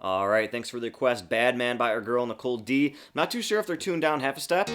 All right, thanks for the request. Bad Man by our girl Nicole D. Not too sure if they're tuned down half a step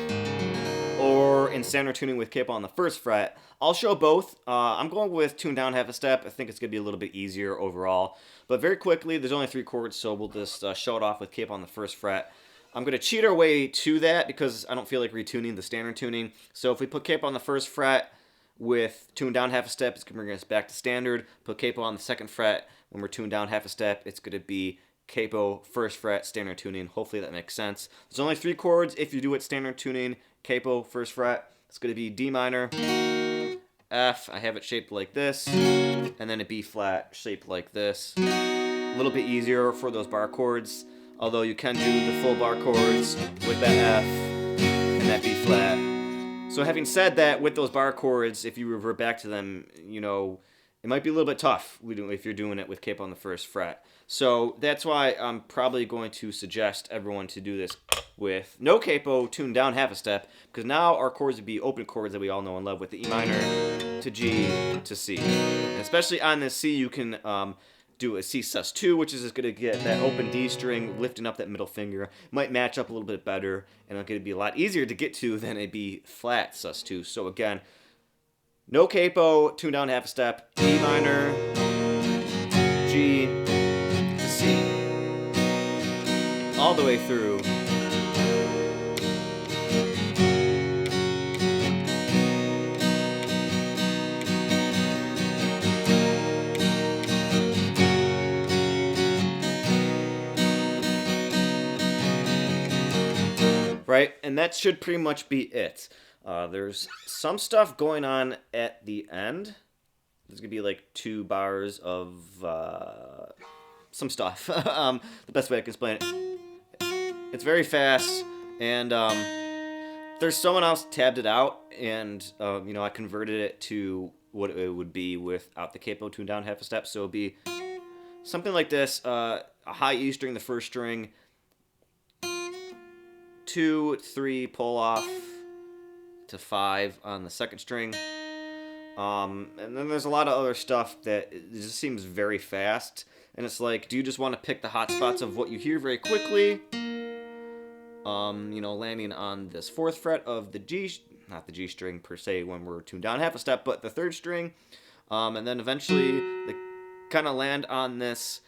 or in standard tuning with capo on the first fret. I'll show both. I'm going with tuned down half a step. I think it's going to be a little bit easier overall. But very quickly, there's only 3 chords, so we'll just show it off with capo on the first fret. I'm going to cheat our way to that because I don't feel like retuning the standard tuning. So if we put capo on the first fret with tuned down half a step, it's going to bring us back to standard. Put capo on the second fret. When we're tuned down half a step, it's going to be capo, first fret, standard tuning. Hopefully that makes sense. There's only 3 chords if you do it standard tuning. Capo, first fret. It's going to be D minor, F, I have it shaped like this, and then a B flat shaped like this. A little bit easier for those bar chords, although you can do the full bar chords with that F and that B flat. So having said that, with those bar chords, if you revert back to them, you know, it might be a little bit tough if you're doing it with capo on the first fret. So that's why I'm probably going to suggest everyone to do this with no capo, tuned down half a step, because now our chords would be open chords that we all know and love with the E minor to G to C. And especially on this C, you can do a C sus2, which is just going to get that open D string lifting up that middle finger. Might match up a little bit better, and it's going to be a lot easier to get to than a B flat sus2. So again, no capo, tune down half a step, E minor, G to C. All the way through. Right? And that should pretty much be it. There's some stuff going on at the end. There's going to be like 2 bars of some stuff. The best way I can explain it. It's very fast, and there's someone else tabbed it out, and you know, I converted it to what it would be without the capo tuned down half a step. So it would be something like this. A high E string, the first string, 2, 3, pull off to 5 on the second string. And then there's a lot of other stuff that it just seems very fast. And it's like, do you just want to pick the hot spots of what you hear very quickly? You know, landing on this 4th fret of the G, not the G string per se when we're tuned down half a step, but the 3rd string. And then eventually they kind of land on this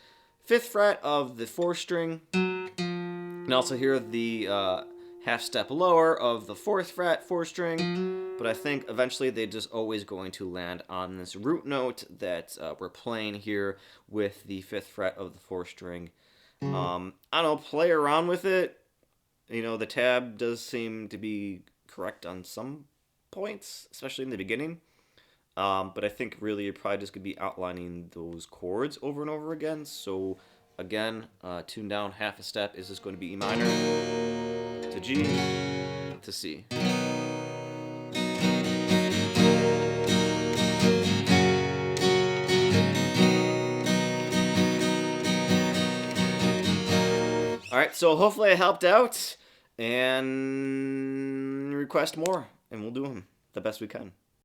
5th fret of the 4th string. And also hear the half step lower of the 4th fret, 4th string, but I think eventually they're just always going to land on this root note that we're playing here with the 5th fret of the 4th string. I don't know, play around with it. You know, the tab does seem to be correct on some points, especially in the beginning. But I think really you're probably just going to be outlining those chords over and over again. So again, tune down half a step is just going to be E minor to G to C. Alright, so hopefully I helped out, and request more, and we'll do them the best we can.